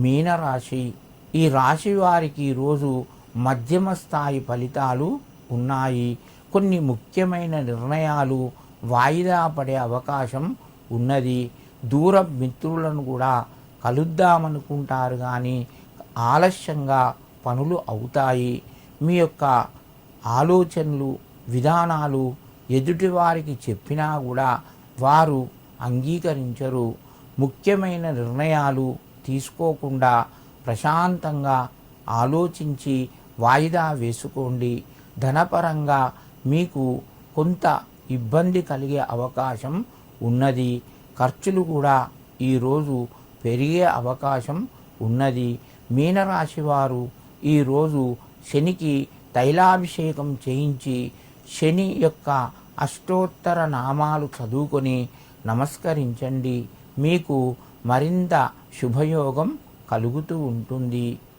మీనరాశి. ఈ రాశి వారికి ఈరోజు మధ్యమ స్థాయి ఫలితాలు ఉన్నాయి. కొన్ని ముఖ్యమైన నిర్ణయాలు వాయిదా పడే అవకాశం ఉన్నది. దూర మిత్రులను కూడా కలుద్దామనుకుంటారు కానీ ఆలస్యంగా పనులు అవుతాయి. మీ యొక్క ఆలోచనలు విధానాలు ఎదుటివారికి చెప్పినా కూడా వారు అంగీకరించరు. ముఖ్యమైన నిర్ణయాలు తీసుకోకుండా ప్రశాంతంగా ఆలోచించి వాయిదా వేసుకోండి. ధనపరంగా మీకు కొంత ఇబ్బంది కలిగే అవకాశం ఉన్నది. ఖర్చులు కూడా ఈరోజు పెరిగే అవకాశం ఉన్నది. మీనరాశి వారు ఈరోజు శనికి తైలాభిషేకం చేయించి శని యొక్క అష్టోత్తర నామాలు చదువుకొని నమస్కరించండి. మీకు మరింత శుభయోగం కలుగుతూ ఉంటుంది.